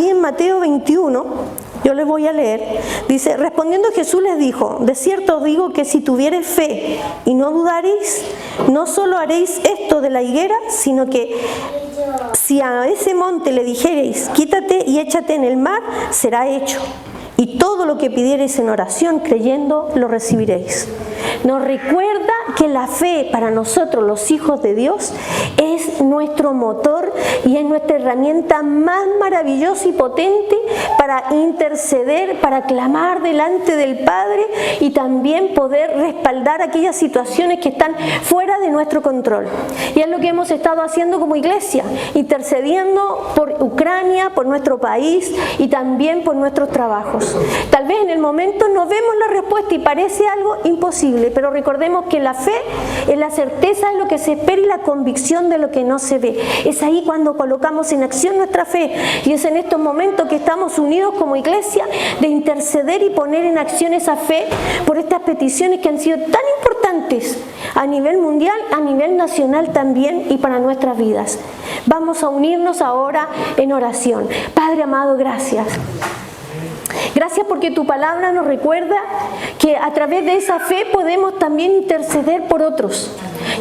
ahí en Mateo 21, yo les voy a leer, dice, respondiendo Jesús les dijo, de cierto os digo que si tuviereis fe y no dudaréis, no solo haréis esto de la higuera, sino que si a ese monte le dijereis, quítate y échate en el mar, será hecho. Y todo lo que pidiereis en oración, creyendo, lo recibiréis. Nos recuerda que la fe para nosotros, los hijos de Dios, es nuestro motor y es nuestra herramienta más maravillosa y potente para interceder, para clamar delante del Padre y también poder respaldar aquellas situaciones que están fuera de nuestro control. Y es lo que hemos estado haciendo como iglesia, intercediendo por Ucrania, por nuestro país y también por nuestros trabajos. Tal vez en el momento no vemos la respuesta y parece algo imposible, pero recordemos que la fe es la certeza de lo que se espera y la convicción de lo que no se ve. Es ahí cuando colocamos en acción nuestra fe y es en estos momentos que estamos unidos como iglesia de interceder y poner en acción esa fe por estas peticiones que han sido tan importantes a nivel mundial, a nivel nacional también y para nuestras vidas. Vamos a unirnos ahora en oración. Padre amado, gracias. Gracias porque tu palabra nos recuerda que a través de esa fe podemos también interceder por otros.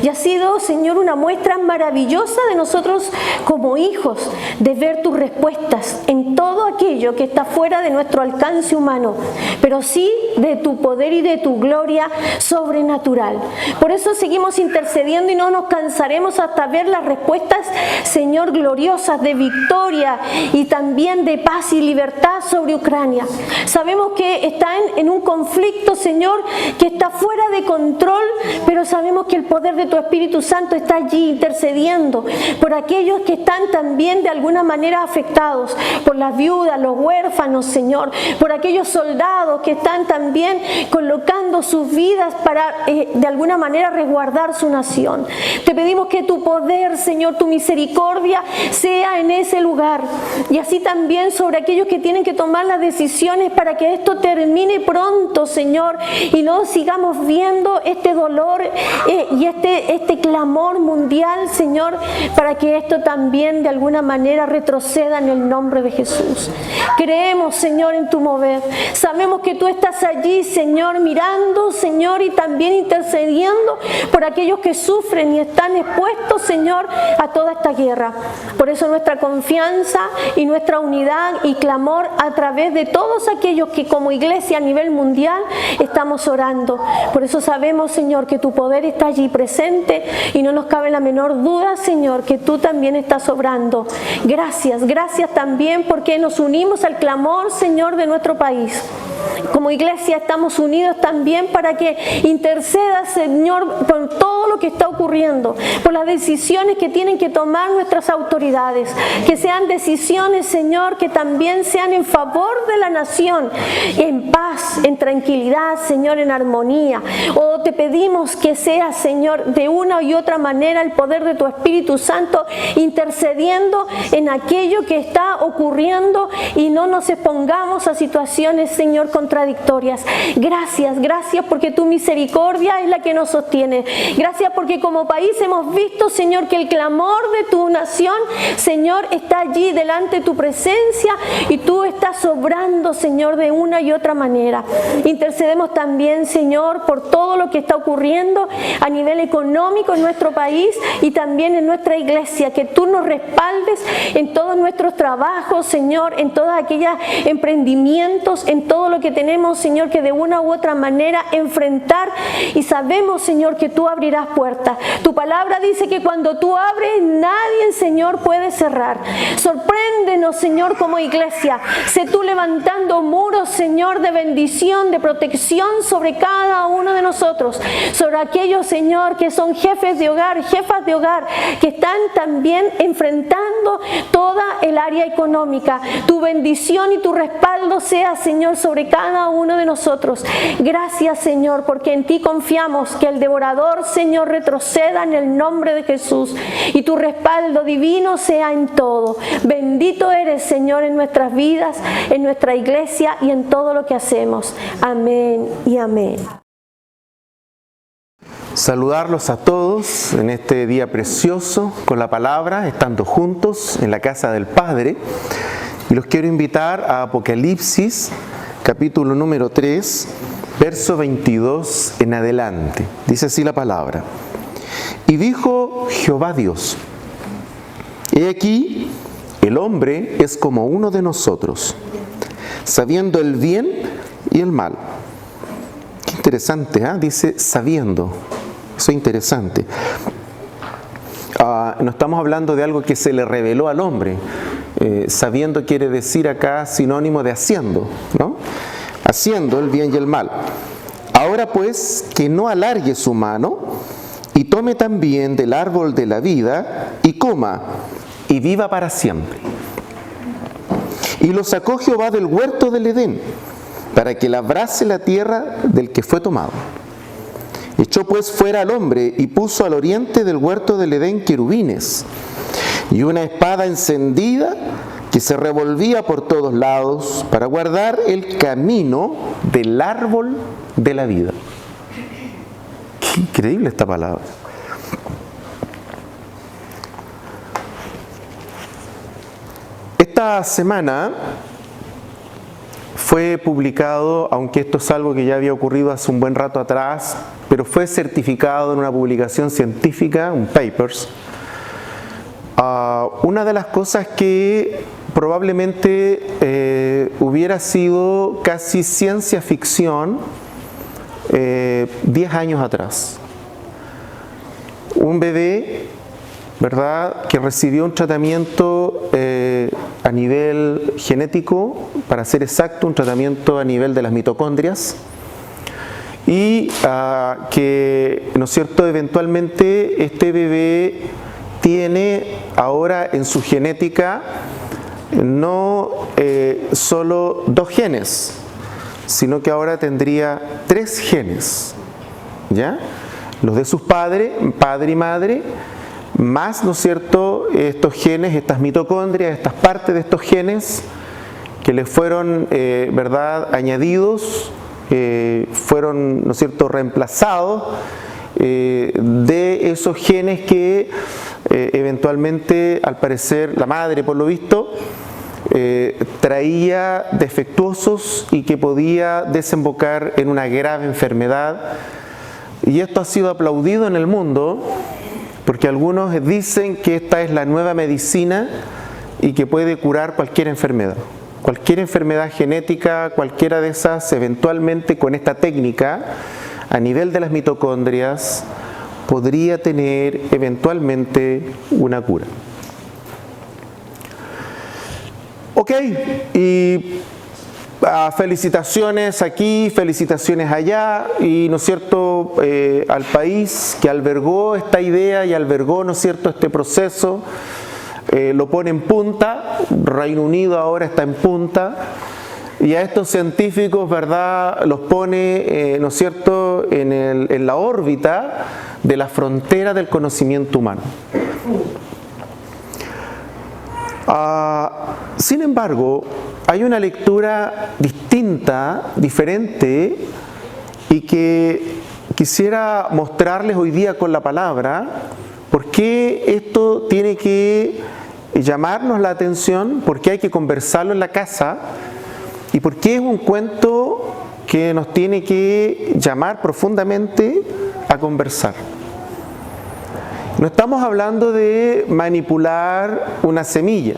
Y ha sido, Señor, una muestra maravillosa de nosotros como hijos, de ver tus respuestas en todo aquello que está fuera de nuestro alcance humano, pero sí de tu poder y de tu gloria sobrenatural. Por eso seguimos intercediendo y no nos cansaremos hasta ver las respuestas, Señor, gloriosas de victoria y también de paz y libertad sobre Ucrania. Sabemos que están en un conflicto, Señor, que está fuera de control, pero sabemos que el poder de tu Espíritu Santo está allí intercediendo por aquellos que están también de alguna manera afectados, por las viudas, los huérfanos, Señor, por aquellos soldados que están también colocando sus vidas para de alguna manera resguardar su nación. Te pedimos que tu poder, Señor, tu misericordia sea en ese lugar y así también sobre aquellos que tienen que tomar las decisiones para que esto termine pronto, Señor, y no sigamos viendo este dolor y este clamor mundial, Señor, para que esto también de alguna manera retroceda en el nombre de Jesús. Creemos, Señor, en tu mover. Sabemos que tú estás allí, Señor, mirando, Señor, y también intercediendo por aquellos que sufren y están expuestos, Señor, a toda esta guerra. Por eso nuestra confianza y nuestra unidad y clamor a través de todos aquellos que como iglesia a nivel mundial estamos orando. Por eso sabemos, Señor, que tu poder está allí presente y no nos cabe la menor duda, Señor, que tú también estás obrando. Gracias, gracias también porque nos unimos al clamor, Señor, de nuestro país. Como iglesia estamos unidos también para que interceda, Señor, por todo lo que está ocurriendo, por las decisiones que tienen que tomar nuestras autoridades, que sean decisiones, Señor, que también sean en favor de la nación, en paz, en tranquilidad, Señor, en armonía. Oh, te pedimos que sea, Señor, de una y otra manera el poder de tu Espíritu Santo intercediendo en aquello que está ocurriendo y no nos expongamos a situaciones, Señor, contradictorias. Gracias, gracias porque tu misericordia es la que nos sostiene. Gracias porque como país hemos visto, Señor, que el clamor de tu nación, Señor, está allí delante de tu presencia y tú estás obrando, Señor, de una y otra manera. Intercedemos también, Señor, por todo lo que está ocurriendo a nivel económico en nuestro país y también en nuestra iglesia, que tú nos respaldes en todos nuestros trabajos, Señor, en todos aquellos emprendimientos, en todo lo que tenemos, Señor, que de una u otra manera enfrentar y sabemos, Señor, que tú abrirás puertas. Tu palabra dice que cuando tú abres, nadie, Señor, puede cerrar. Sorpréndenos, Señor, como iglesia. Sé tú levantando muros, Señor, de bendición, de protección sobre cada uno de nosotros, sobre aquellos, Señor, que son jefes de hogar, jefas de hogar, que están también enfrentando toda el área económica. Tu bendición y tu respaldo sea, Señor, sobre cada uno de nosotros. Gracias, Señor, porque en ti confiamos, que el devorador, Señor, retroceda en el nombre de Jesús y tu respaldo divino sea en todo. Bendito eres, Señor, en nuestras vidas, en nuestra iglesia y en todo lo que hacemos. Amén y amén. Saludarlos a todos en este día precioso con la palabra, estando juntos en la casa del Padre. Y los quiero invitar a Apocalipsis, capítulo número 3, verso 22 en adelante. Dice así la palabra. Y dijo Jehová Dios: He aquí, el hombre es como uno de nosotros, sabiendo el bien y el mal. Qué interesante, ¿eh? Dice sabiendo. Eso es interesante. No estamos hablando de algo que se le reveló al hombre. Sabiendo quiere decir acá sinónimo de haciendo, ¿no? Haciendo el bien y el mal. Ahora pues, que no alargue su mano y tome también del árbol de la vida y coma y viva para siempre. Y lo sacó Jehová del huerto del Edén para que labrase la tierra del que fue tomado. Echó pues fuera al hombre y puso al oriente del huerto del Edén querubines y una espada encendida que se revolvía por todos lados para guardar el camino del árbol de la vida. Qué increíble esta palabra. Esta semana fue publicado, aunque esto es algo que ya había ocurrido hace un buen rato atrás, pero fue certificado en una publicación científica, un papers. Una de las cosas que probablemente hubiera sido casi ciencia ficción 10 años atrás. Un bebé, ¿verdad?, que recibió un tratamiento a nivel genético, para ser exacto, un tratamiento a nivel de las mitocondrias, y que, ¿no es cierto?, eventualmente este bebé tiene ahora en su genética no solo 2 genes, sino que ahora tendría 3 genes, ¿ya? Los de sus padres, padre y madre, más, ¿no es cierto?, estos genes, estas mitocondrias, estas partes de estos genes que les fueron, ¿verdad?, añadidos, fueron, ¿no es cierto?, reemplazados de esos genes que eventualmente, al parecer, la madre, por lo visto, traía defectuosos y que podía desembocar en una grave enfermedad. Y esto ha sido aplaudido en el mundo porque algunos dicen que esta es la nueva medicina y que puede curar cualquier enfermedad. Cualquier enfermedad genética, cualquiera de esas, eventualmente con esta técnica, a nivel de las mitocondrias, podría tener eventualmente una cura. Ok, y felicitaciones aquí, felicitaciones allá, y, ¿no es cierto?, al país que albergó esta idea y albergó, ¿no es cierto?, este proceso, lo pone en punta. Reino Unido ahora está en punta, y a estos científicos, ¿verdad?, los pone, ¿no es cierto?, en la órbita de la frontera del conocimiento humano. Sin embargo, hay una lectura distinta, diferente, y que quisiera mostrarles hoy día con la palabra, por qué esto tiene que llamarnos la atención, por qué hay que conversarlo en la casa, y por qué es un cuento que nos tiene que llamar profundamente a conversar. No estamos hablando de manipular una semilla.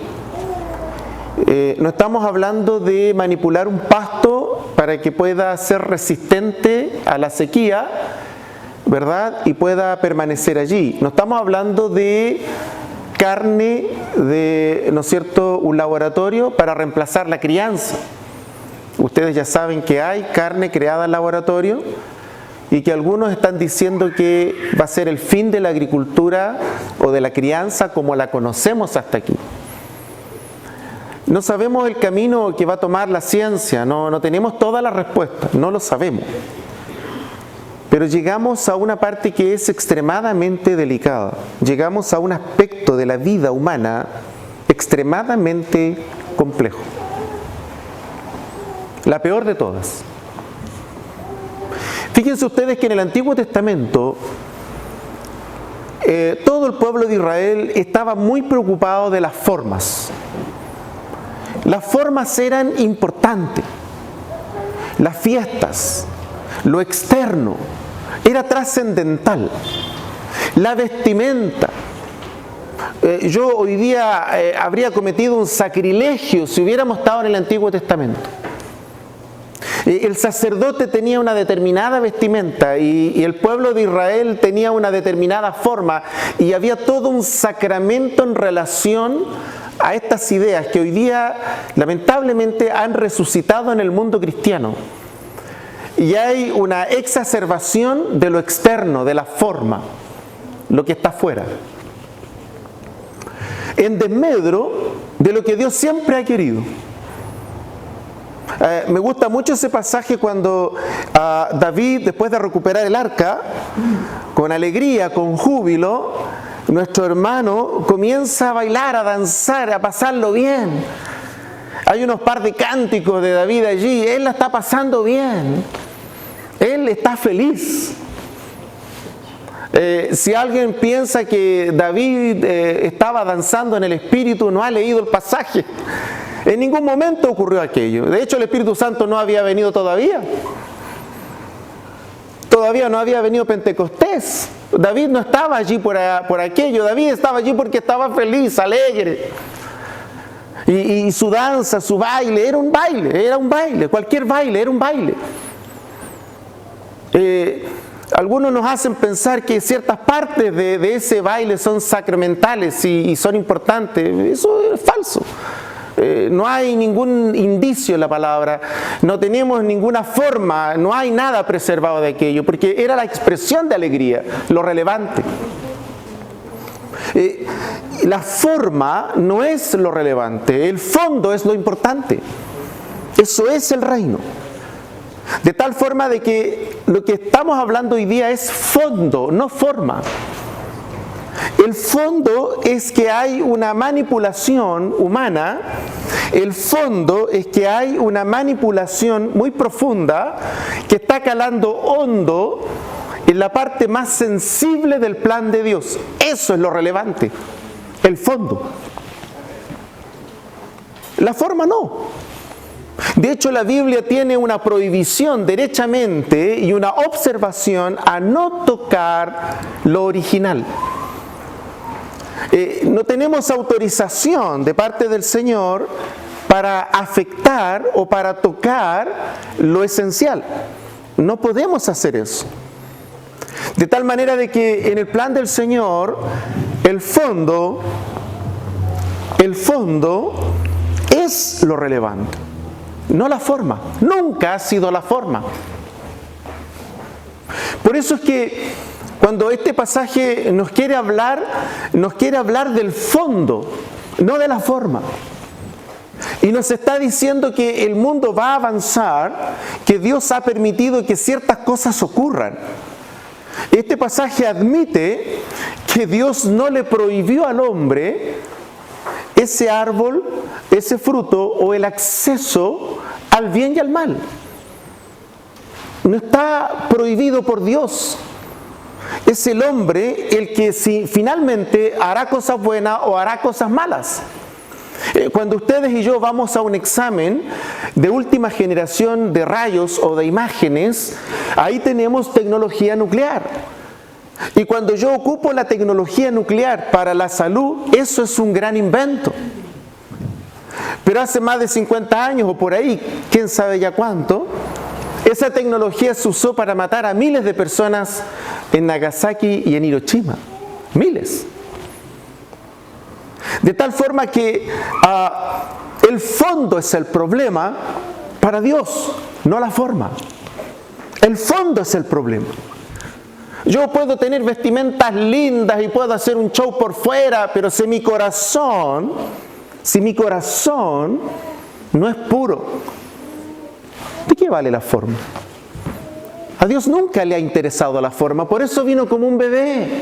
No estamos hablando de manipular un pasto para que pueda ser resistente a la sequía, ¿verdad?, y pueda permanecer allí. No estamos hablando de carne de, ¿no es cierto?, un laboratorio para reemplazar la crianza. Ustedes ya saben que hay carne creada en laboratorio y que algunos están diciendo que va a ser el fin de la agricultura o de la crianza como la conocemos hasta aquí. No sabemos el camino que va a tomar la ciencia, no tenemos todas las respuestas, no lo sabemos. Pero llegamos a una parte que es extremadamente delicada. Llegamos a un aspecto de la vida humana extremadamente complejo. La peor de todas. Fíjense ustedes que en el Antiguo Testamento todo el pueblo de Israel estaba muy preocupado de las formas. Las formas eran importantes. Las fiestas, lo externo, era trascendental. La vestimenta. Yo hoy día habría cometido un sacrilegio si hubiéramos estado en el Antiguo Testamento. El sacerdote tenía una determinada vestimenta y el pueblo de Israel tenía una determinada forma, y había todo un sacramento en relación a estas ideas que hoy día lamentablemente han resucitado en el mundo cristiano. Y hay una exacerbación de lo externo, de la forma, lo que está afuera, en desmedro de lo que Dios siempre ha querido. Me gusta mucho ese pasaje cuando David, después de recuperar el arca, con alegría, con júbilo, nuestro hermano comienza a bailar, a danzar, a pasarlo bien. Hay unos par de cánticos de David allí, él la está pasando bien, él está feliz. Si alguien piensa que David estaba danzando en el Espíritu, no ha leído el pasaje. En ningún momento ocurrió aquello. De hecho, el Espíritu Santo no había venido todavía. Todavía no había venido Pentecostés. David no estaba allí por aquello. David estaba allí porque estaba feliz, alegre. Y su danza, su baile, era un baile. Cualquier baile era un baile. Algunos nos hacen pensar que ciertas partes de ese baile son sacramentales y son importantes. Eso es falso. No hay ningún indicio en la palabra, no tenemos ninguna forma, no hay nada preservado de aquello, porque era la expresión de alegría, lo relevante. La forma no es lo relevante, el fondo es lo importante. Eso es el reino. De tal forma de que lo que estamos hablando hoy día es fondo, no forma. El fondo es que hay una manipulación humana, el fondo es que hay una manipulación muy profunda que está calando hondo en la parte más sensible del plan de Dios. Eso es lo relevante, el fondo. La forma no. De hecho, la Biblia tiene una prohibición derechamente y una observación a no tocar lo original. No tenemos autorización de parte del Señor para afectar o para tocar lo esencial. No podemos hacer eso. De tal manera de que en el plan del Señor, el fondo es lo relevante, no la forma. Nunca ha sido la forma. Por eso es que cuando este pasaje nos quiere hablar del fondo, no de la forma. Y nos está diciendo que el mundo va a avanzar, que Dios ha permitido que ciertas cosas ocurran. Este pasaje admite que Dios no le prohibió al hombre ese árbol, ese fruto o el acceso al bien y al mal. No está prohibido por Dios. Es el hombre el que finalmente hará cosas buenas o hará cosas malas. Cuando ustedes y yo vamos a un examen de última generación de rayos o de imágenes, ahí tenemos tecnología nuclear. Y cuando yo ocupo la tecnología nuclear para la salud, eso es un gran invento. Pero hace más de 50 años o por ahí, quién sabe ya cuánto, esa tecnología se usó para matar a miles de personas en Nagasaki y en Hiroshima. Miles. De tal forma que el fondo es el problema para Dios, no la forma. El fondo es el problema. Yo puedo tener vestimentas lindas y puedo hacer un show por fuera, pero si mi corazón no es puro, ¿de qué vale la forma? A Dios nunca le ha interesado la forma, por eso vino como un bebé.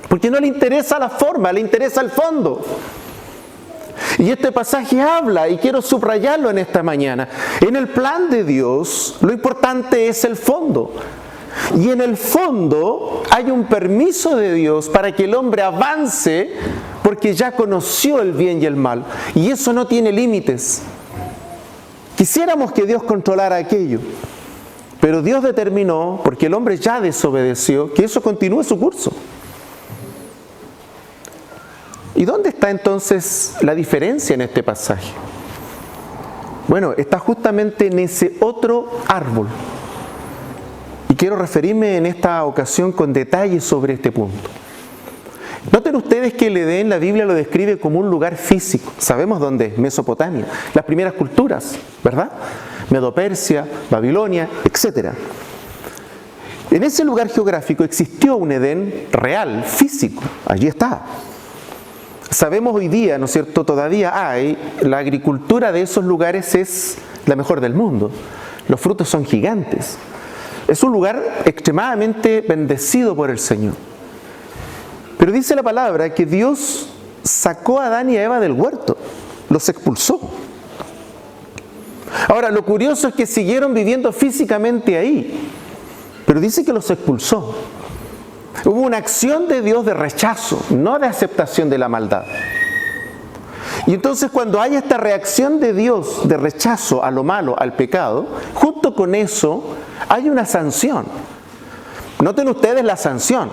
Porque no le interesa la forma, le interesa el fondo. Y este pasaje habla, y quiero subrayarlo en esta mañana, en el plan de Dios lo importante es el fondo. Y en el fondo hay un permiso de Dios para que el hombre avance porque ya conoció el bien y el mal, y eso no tiene límites. Quisiéramos que Dios controlara aquello, pero Dios determinó, porque el hombre ya desobedeció, que eso continúe su curso. ¿Y dónde está entonces la diferencia en este pasaje? Bueno, está justamente en ese otro árbol. Y quiero referirme en esta ocasión con detalle sobre este punto. Noten ustedes que el Edén, la Biblia lo describe como un lugar físico. Sabemos dónde es, Mesopotamia, las primeras culturas, ¿verdad? Medo-Persia, Babilonia, etc. En ese lugar geográfico existió un Edén real, físico, allí está. Sabemos hoy día, ¿no es cierto?, todavía hay, la agricultura de esos lugares es la mejor del mundo. Los frutos son gigantes. Es un lugar extremadamente bendecido por el Señor. Pero dice la palabra que Dios sacó a Adán y a Eva del huerto, los expulsó. Ahora, lo curioso es que siguieron viviendo físicamente ahí, pero dice que los expulsó. Hubo una acción de Dios de rechazo, no de aceptación de la maldad. Y entonces cuando hay esta reacción de Dios de rechazo a lo malo, al pecado, junto con eso hay una sanción. Noten ustedes la sanción.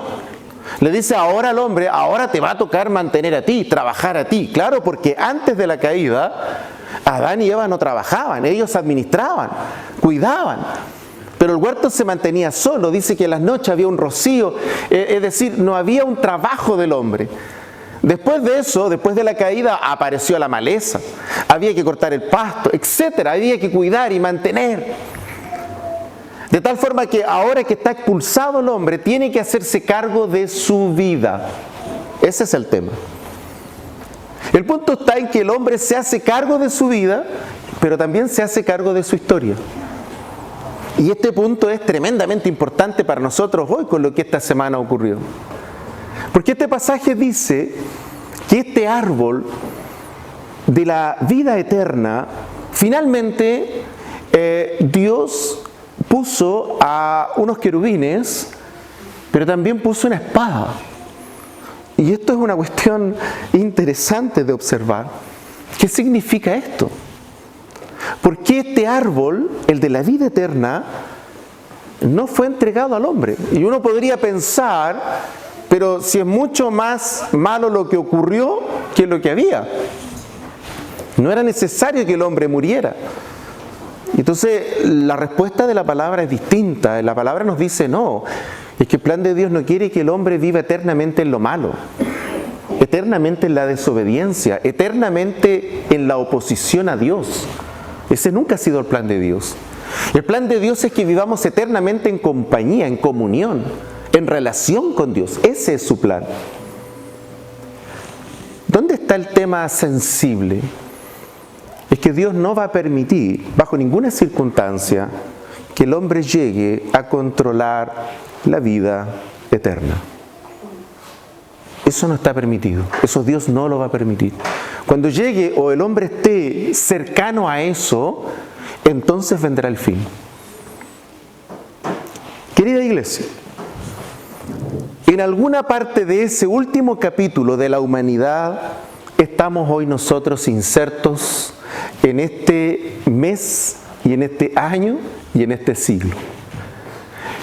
Le dice ahora al hombre, ahora te va a tocar mantener a ti, trabajar a ti. Claro, porque antes de la caída, Adán y Eva no trabajaban, ellos administraban, cuidaban. Pero el huerto se mantenía solo, dice que en las noches había un rocío, es decir, no había un trabajo del hombre. Después de eso, después de la caída, apareció la maleza, había que cortar el pasto, etc. Había que cuidar y mantener. De tal forma que ahora que está expulsado el hombre, tiene que hacerse cargo de su vida. Ese es el tema. El punto está en que el hombre se hace cargo de su vida, pero también se hace cargo de su historia. Y este punto es tremendamente importante para nosotros hoy con lo que esta semana ocurrió. Porque este pasaje dice que este árbol de la vida eterna, finalmente Dios puso a unos querubines, pero también puso una espada. Y esto es una cuestión interesante de observar. ¿Qué significa esto? ¿Por qué este árbol, el de la vida eterna, no fue entregado al hombre? Y uno podría pensar, pero si es mucho más malo lo que ocurrió que lo que había. No era necesario que el hombre muriera. Entonces, la respuesta de la palabra es distinta. La palabra nos dice no. Es que el plan de Dios no quiere que el hombre viva eternamente en lo malo, eternamente en la desobediencia, eternamente en la oposición a Dios. Ese nunca ha sido el plan de Dios. El plan de Dios es que vivamos eternamente en compañía, en comunión, en relación con Dios. Ese es su plan. ¿Dónde está el tema sensible? Es que Dios no va a permitir, bajo ninguna circunstancia, que el hombre llegue a controlar la vida eterna. Eso no está permitido. Eso Dios no lo va a permitir. Cuando llegue o el hombre esté cercano a eso, entonces vendrá el fin. Querida iglesia, en alguna parte de ese último capítulo de la humanidad estamos hoy nosotros insertos en este mes y en este año y en este siglo.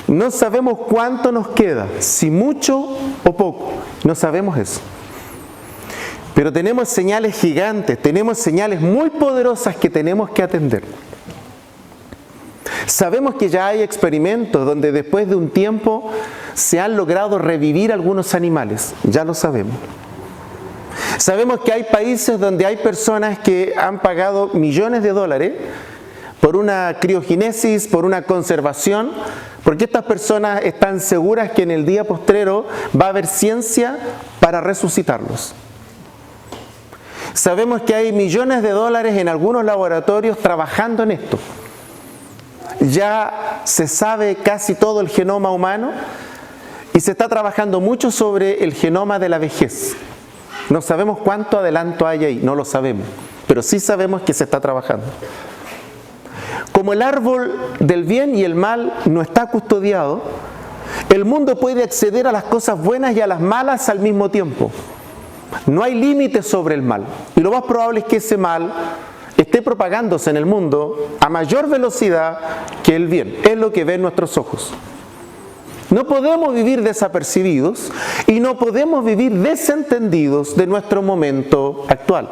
No sabemos cuánto nos queda, si mucho o poco, no sabemos eso. Pero tenemos señales gigantes, tenemos señales muy poderosas que tenemos que atender. Sabemos que ya hay experimentos donde después de un tiempo se han logrado revivir algunos animales, ya lo sabemos. Sabemos que hay países donde hay personas que han pagado millones de dólares por una criogénesis, por una conservación, porque estas personas están seguras que en el día postrero va a haber ciencia para resucitarlos. Sabemos que hay millones de dólares en algunos laboratorios trabajando en esto. Ya se sabe casi todo el genoma humano y se está trabajando mucho sobre el genoma de la vejez. No sabemos cuánto adelanto hay ahí, no lo sabemos, pero sí sabemos que se está trabajando. Como el árbol del bien y el mal no está custodiado, el mundo puede acceder a las cosas buenas y a las malas al mismo tiempo. No hay límite sobre el mal. Y lo más probable es que ese mal esté propagándose en el mundo a mayor velocidad que el bien. Es lo que ven nuestros ojos. No podemos vivir desapercibidos y no podemos vivir desentendidos de nuestro momento actual.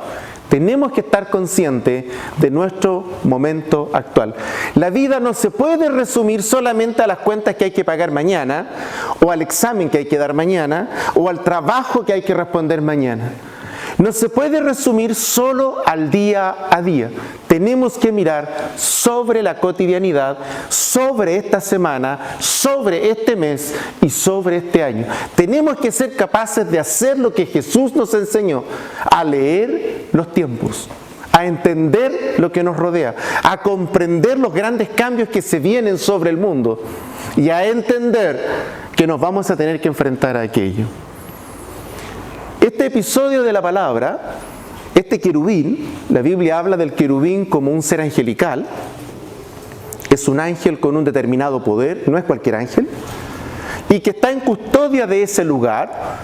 Tenemos que estar conscientes de nuestro momento actual. La vida no se puede resumir solamente a las cuentas que hay que pagar mañana, o al examen que hay que dar mañana, o al trabajo que hay que responder mañana. No se puede resumir solo al día a día. Tenemos que mirar sobre la cotidianidad, sobre esta semana, sobre este mes y sobre este año. Tenemos que ser capaces de hacer lo que Jesús nos enseñó, a leer los tiempos, a entender lo que nos rodea, a comprender los grandes cambios que se vienen sobre el mundo y a entender que nos vamos a tener que enfrentar a aquello. Este episodio de la palabra, este querubín, la Biblia habla del querubín como un ser angelical, es un ángel con un determinado poder, no es cualquier ángel, y que está en custodia de ese lugar.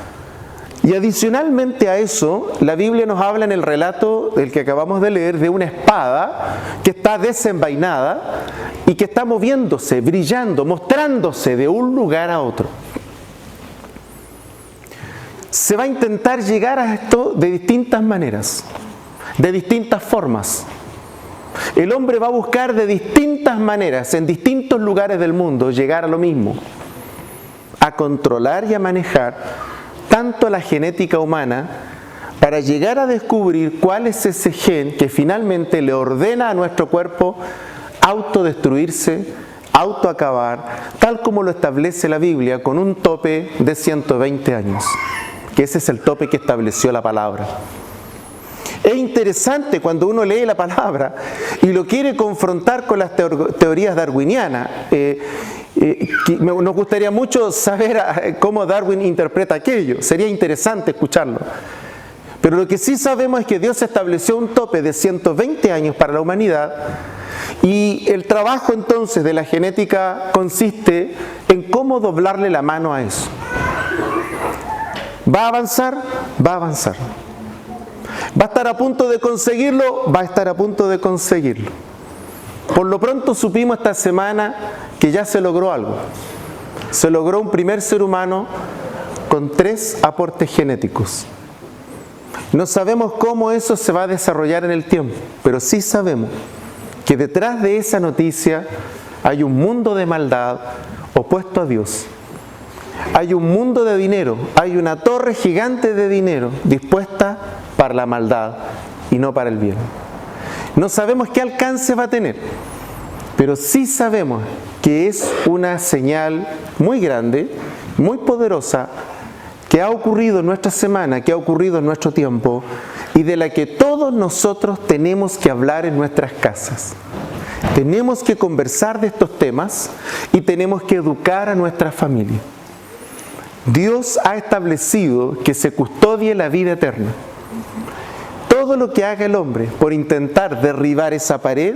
Y adicionalmente a eso, la Biblia nos habla en el relato del que acabamos de leer de una espada que está desenvainada y que está moviéndose, brillando, mostrándose de un lugar a otro. Se va a intentar llegar a esto de distintas maneras, de distintas formas. El hombre va a buscar de distintas maneras, en distintos lugares del mundo, llegar a lo mismo, a controlar y a manejar tanto la genética humana para llegar a descubrir cuál es ese gen que finalmente le ordena a nuestro cuerpo autodestruirse, autoacabar, tal como lo establece la Biblia con un tope de 120 años. Que ese es el tope que estableció la palabra. Es interesante cuando uno lee la palabra y lo quiere confrontar con las teorías darwinianas. Nos gustaría mucho saber cómo Darwin interpreta aquello. Sería interesante escucharlo. Pero lo que sí sabemos es que Dios estableció un tope de 120 años para la humanidad y el trabajo entonces de la genética consiste en cómo doblarle la mano a eso. ¿Va a avanzar? Va a avanzar. ¿Va a estar a punto de conseguirlo? Va a estar a punto de conseguirlo. Por lo pronto supimos esta semana que ya se logró algo. Se logró un primer ser humano con 3 aportes genéticos. No sabemos cómo eso se va a desarrollar en el tiempo, pero sí sabemos que detrás de esa noticia hay un mundo de maldad opuesto a Dios. Hay un mundo de dinero, hay una torre gigante de dinero dispuesta para la maldad y no para el bien. No sabemos qué alcance va a tener, pero sí sabemos que es una señal muy grande, muy poderosa, que ha ocurrido en nuestra semana, que ha ocurrido en nuestro tiempo y de la que todos nosotros tenemos que hablar en nuestras casas. Tenemos que conversar de estos temas y tenemos que educar a nuestra familia. Dios ha establecido que se custodie la vida eterna. Todo lo que haga el hombre por intentar derribar esa pared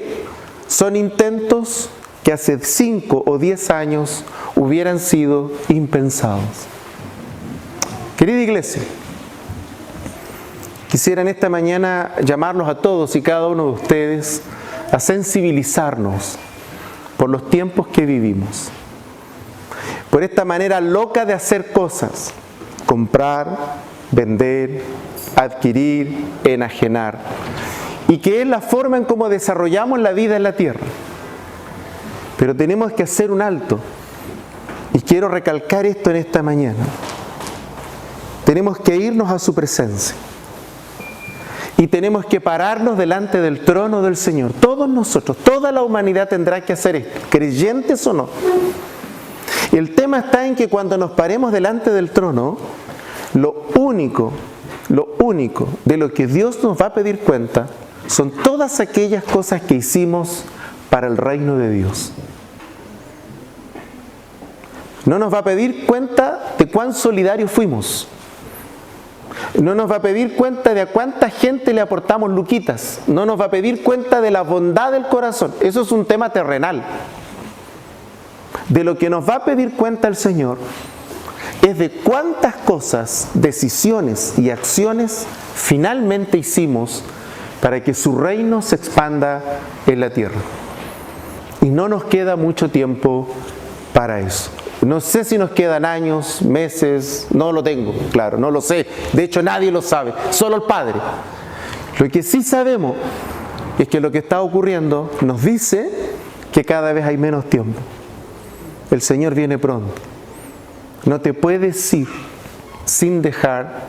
son intentos que hace 5 o 10 años hubieran sido impensados. Querida iglesia, quisiera en esta mañana llamarlos a todos y cada uno de ustedes a sensibilizarnos por los tiempos que vivimos. Por esta manera loca de hacer cosas, comprar, vender, adquirir, enajenar, y que es la forma en cómo desarrollamos la vida en la tierra. Pero tenemos que hacer un alto, y quiero recalcar esto en esta mañana. Tenemos que irnos a su presencia, y tenemos que pararnos delante del trono del Señor. Todos nosotros, toda la humanidad tendrá que hacer esto, creyentes o no. El tema está en que cuando nos paremos delante del trono, lo único de lo que Dios nos va a pedir cuenta son todas aquellas cosas que hicimos para el reino de Dios. No nos va a pedir cuenta de cuán solidarios fuimos. No nos va a pedir cuenta de a cuánta gente le aportamos luquitas. No nos va a pedir cuenta de la bondad del corazón. Eso es un tema terrenal. De lo que nos va a pedir cuenta el Señor es de cuántas cosas, decisiones y acciones finalmente hicimos para que su reino se expanda en la tierra. Y no nos queda mucho tiempo para eso. No sé si nos quedan años, meses, no lo tengo, claro, no lo sé. De hecho, nadie lo sabe, solo el Padre. Lo que sí sabemos es que lo que está ocurriendo nos dice que cada vez hay menos tiempo. El Señor viene pronto. No te puedes ir sin dejar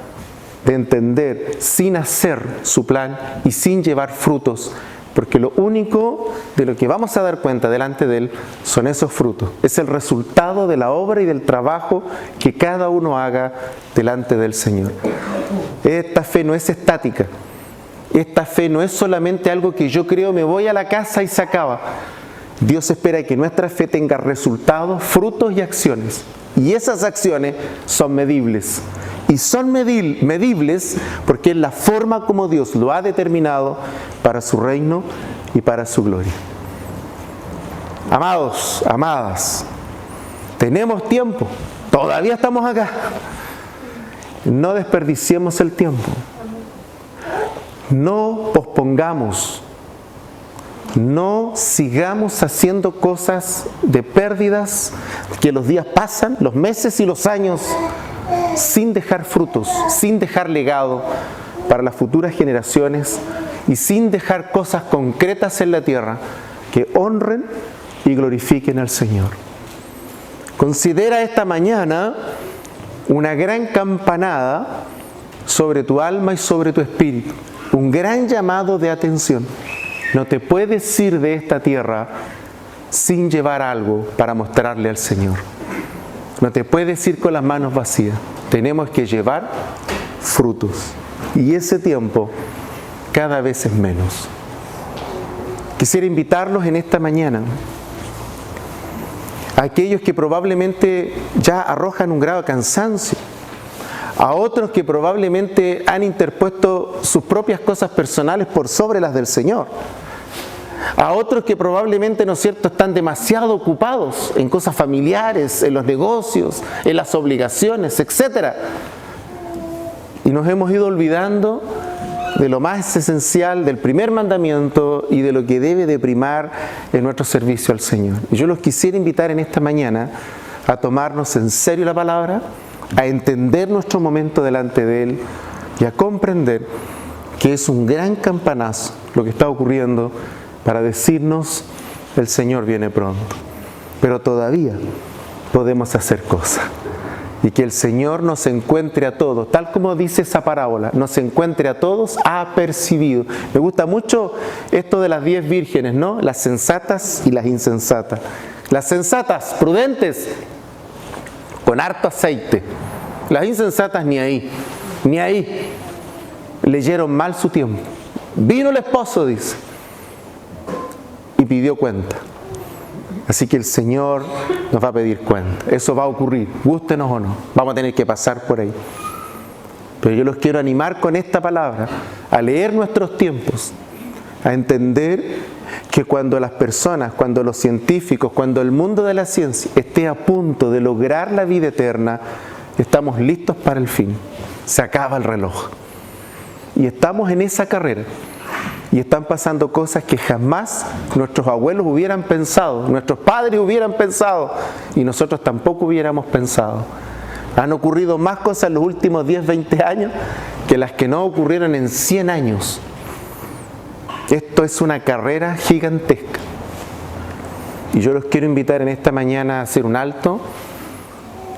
de entender, sin hacer su plan y sin llevar frutos, porque lo único de lo que vamos a dar cuenta delante de Él son esos frutos. Es el resultado de la obra y del trabajo que cada uno haga delante del Señor. Esta fe no es estática. Esta fe no es solamente algo que yo creo, me voy a la casa y se acaba. Dios espera que nuestra fe tenga resultados, frutos y acciones. Y esas acciones son medibles. Y son medibles porque es la forma como Dios lo ha determinado para su reino y para su gloria. Amados, amadas, tenemos tiempo, todavía estamos acá. No desperdiciemos el tiempo. No pospongamos. No sigamos haciendo cosas de pérdidas, que los días pasan, los meses y los años, sin dejar frutos, sin dejar legado para las futuras generaciones y sin dejar cosas concretas en la tierra que honren y glorifiquen al Señor. Considera esta mañana una gran campanada sobre tu alma y sobre tu espíritu, un gran llamado de atención. No te puedes ir de esta tierra sin llevar algo para mostrarle al Señor. No te puedes ir con las manos vacías. Tenemos que llevar frutos. Y ese tiempo cada vez es menos. Quisiera invitarlos en esta mañana a aquellos que probablemente ya arrojan un grado de cansancio, a otros que probablemente han interpuesto sus propias cosas personales por sobre las del Señor, a otros que probablemente, ¿no es cierto?, están demasiado ocupados en cosas familiares, en los negocios, en las obligaciones, etc. Y nos hemos ido olvidando de lo más esencial, del primer mandamiento y de lo que debe de primar en nuestro servicio al Señor. Y yo los quisiera invitar en esta mañana a tomarnos en serio la palabra, a entender nuestro momento delante de Él y a comprender que es un gran campanazo lo que está ocurriendo para decirnos: el Señor viene pronto, pero todavía podemos hacer cosas. Y que el Señor nos encuentre a todos, tal como dice esa parábola, nos encuentre a todos apercibidos. Me gusta mucho esto de las 10 vírgenes, ¿no? Las sensatas y las insensatas. Las sensatas, prudentes, con harto aceite. Las insensatas ni ahí, ni ahí. Leyeron mal su tiempo. Vino el esposo, dice, y pidió cuenta. Así que el Señor nos va a pedir cuenta. Eso va a ocurrir, gústenos o no. Vamos a tener que pasar por ahí. Pero yo los quiero animar con esta palabra, a leer nuestros tiempos, a entender que cuando las personas, cuando los científicos, cuando el mundo de la ciencia esté a punto de lograr la vida eterna, estamos listos para el fin. Se acaba el reloj. Y estamos en esa carrera. Y están pasando cosas que jamás nuestros abuelos hubieran pensado, nuestros padres hubieran pensado, y nosotros tampoco hubiéramos pensado. Han ocurrido más cosas en los últimos 10, 20 años que las que no ocurrieron en 100 años. Esto es una carrera gigantesca. Y yo los quiero invitar en esta mañana a hacer un alto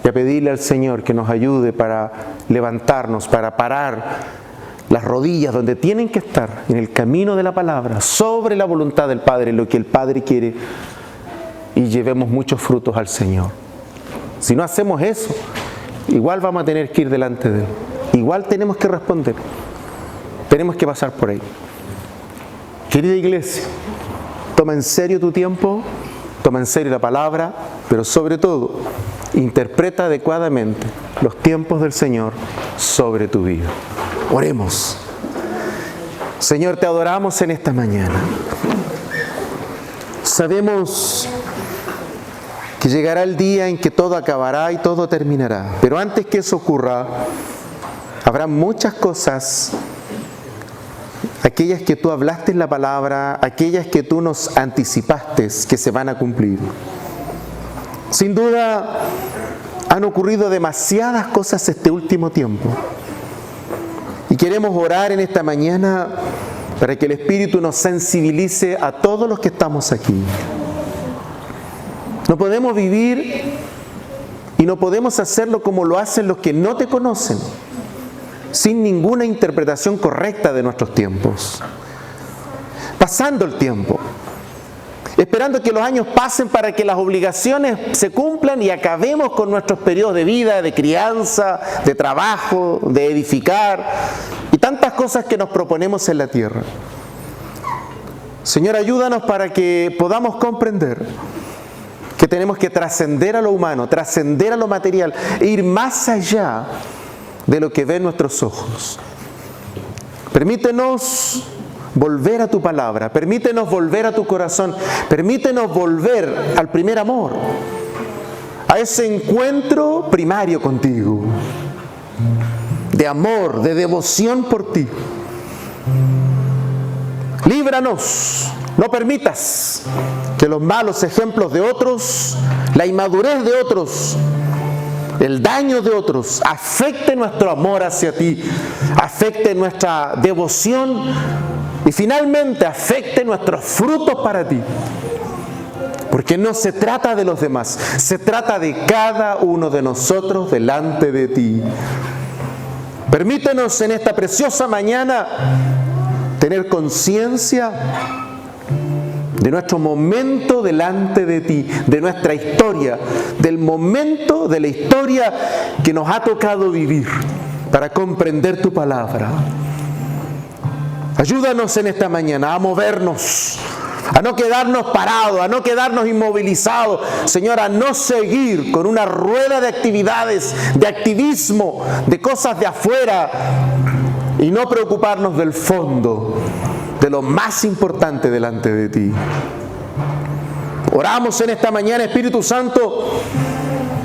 y a pedirle al Señor que nos ayude para levantarnos, para parar las rodillas donde tienen que estar, en el camino de la palabra, sobre la voluntad del Padre, lo que el Padre quiere, y llevemos muchos frutos al Señor. Si no hacemos eso, igual vamos a tener que ir delante de Él. Igual tenemos que responder. Tenemos que pasar por ahí. Querida iglesia, toma en serio tu tiempo, toma en serio la palabra, pero sobre todo, interpreta adecuadamente los tiempos del Señor sobre tu vida. Oremos. Señor, te adoramos en esta mañana. Sabemos que llegará el día en que todo acabará y todo terminará. Pero antes que eso ocurra, habrá muchas cosas, aquellas que tú hablaste en la palabra, aquellas que tú nos anticipaste, que se van a cumplir. Sin duda, han ocurrido demasiadas cosas este último tiempo. Y queremos orar en esta mañana para que el Espíritu nos sensibilice a todos los que estamos aquí. No podemos vivir y no podemos hacerlo como lo hacen los que no te conocen, sin ninguna interpretación correcta de nuestros tiempos. Pasando el tiempo, esperando que los años pasen para que las obligaciones se cumplan y acabemos con nuestros periodos de vida, de crianza, de trabajo, de edificar y tantas cosas que nos proponemos en la tierra. Señor, ayúdanos para que podamos comprender que tenemos que trascender a lo humano, trascender a lo material e ir más allá de lo que ven nuestros ojos. Permítenos volver a tu palabra, permítenos volver a tu corazón, permítenos volver al primer amor, a ese encuentro primario contigo, de amor, de devoción por ti. Líbranos, no permitas que los malos ejemplos de otros, la inmadurez de otros, el daño de otros afecte nuestro amor hacia ti, afecte nuestra devoción y finalmente afecte nuestros frutos para ti. Porque no se trata de los demás, se trata de cada uno de nosotros delante de ti. Permítenos en esta preciosa mañana tener conciencia de nuestro momento delante de ti, de nuestra historia, del momento de la historia que nos ha tocado vivir para comprender tu palabra. Ayúdanos en esta mañana a movernos, a no quedarnos parados, a no quedarnos inmovilizados, Señor, a no seguir con una rueda de actividades, de activismo, de cosas de afuera y no preocuparnos del fondo, de lo más importante delante de ti. Oramos en esta mañana, Espíritu Santo,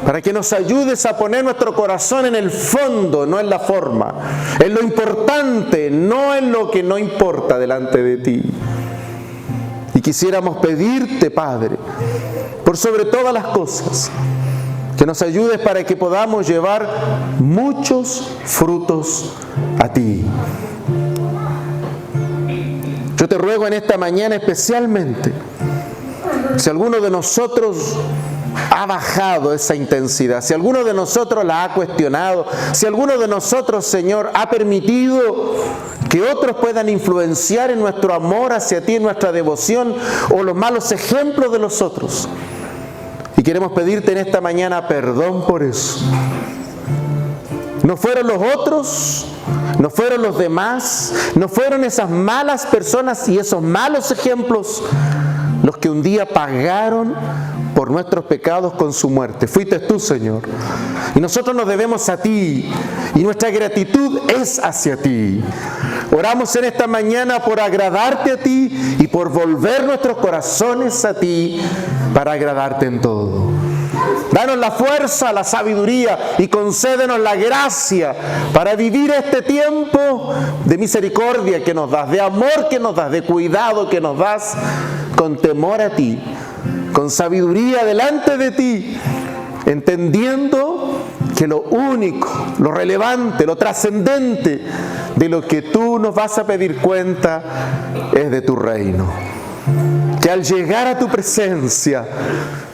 para que nos ayudes a poner nuestro corazón en el fondo, no en la forma, en lo importante, no en lo que no importa delante de ti. Y quisiéramos pedirte, Padre, por sobre todas las cosas, que nos ayudes para que podamos llevar muchos frutos a ti. Yo te ruego en esta mañana especialmente, si alguno de nosotros ha bajado esa intensidad, si alguno de nosotros la ha cuestionado, si alguno de nosotros, Señor, ha permitido que otros puedan influenciar en nuestro amor hacia ti, en nuestra devoción o los malos ejemplos de los otros. Y queremos pedirte en esta mañana perdón por eso. No fueron los otros, no fueron los demás, no fueron esas malas personas y esos malos ejemplos los que un día pagaron por nuestros pecados con su muerte. Fuiste tú, Señor. Y nosotros nos debemos a ti y nuestra gratitud es hacia ti. Oramos en esta mañana por agradarte a ti y por volver nuestros corazones a ti para agradarte en todo. Danos la fuerza, la sabiduría y concédenos la gracia para vivir este tiempo de misericordia que nos das, de amor que nos das, de cuidado que nos das, con temor a ti, con sabiduría delante de ti, entendiendo que lo único, lo relevante, lo trascendente de lo que tú nos vas a pedir cuenta es de tu reino. Que al llegar a tu presencia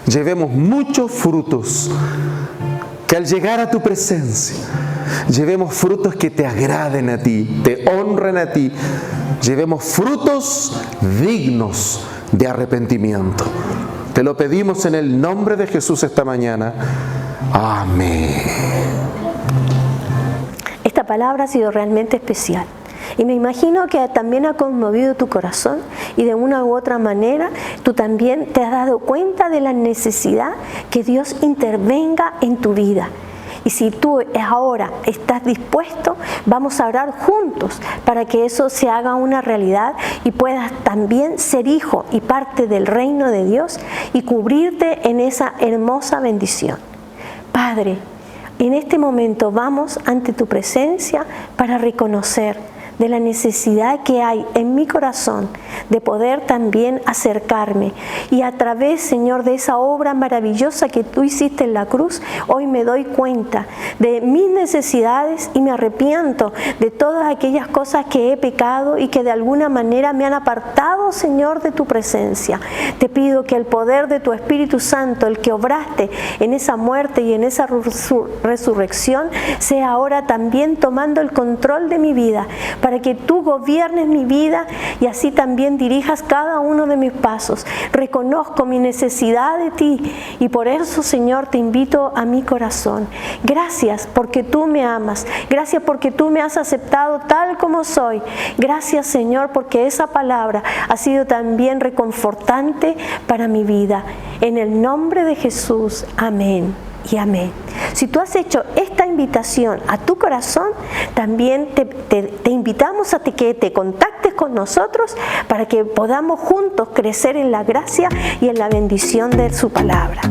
llevemos muchos frutos. Que al llegar a tu presencia llevemos frutos que te agraden a ti, te honren a ti. Llevemos frutos dignos de arrepentimiento. Te lo pedimos en el nombre de Jesús esta mañana. Amén. Esta palabra ha sido realmente especial. Y me imagino que también ha conmovido tu corazón y de una u otra manera tú también te has dado cuenta de la necesidad que Dios intervenga en tu vida. Y si tú ahora estás dispuesto, vamos a orar juntos para que eso se haga una realidad y puedas también ser hijo y parte del reino de Dios y cubrirte en esa hermosa bendición. Padre, en este momento vamos ante tu presencia para reconocer de la necesidad que hay en mi corazón de poder también acercarme. Y a través, Señor, de esa obra maravillosa que tú hiciste en la cruz, hoy me doy cuenta de mis necesidades y me arrepiento de todas aquellas cosas que he pecado y que de alguna manera me han apartado, Señor, de tu presencia. Te pido que el poder de tu Espíritu Santo, el que obraste en esa muerte y en esa resurrección, sea ahora también tomando el control de mi vida, para que tú gobiernes mi vida y así también dirijas cada uno de mis pasos. Reconozco mi necesidad de ti y por eso, Señor, te invito a mi corazón. Gracias porque tú me amas. Gracias porque tú me has aceptado tal como soy. Gracias, Señor, porque esa palabra ha sido también reconfortante para mi vida. En el nombre de Jesús, amén y amén. Si tú has hecho esta invitación a tu corazón, también te invitamos a que te contactes con nosotros para que podamos juntos crecer en la gracia y en la bendición de su palabra.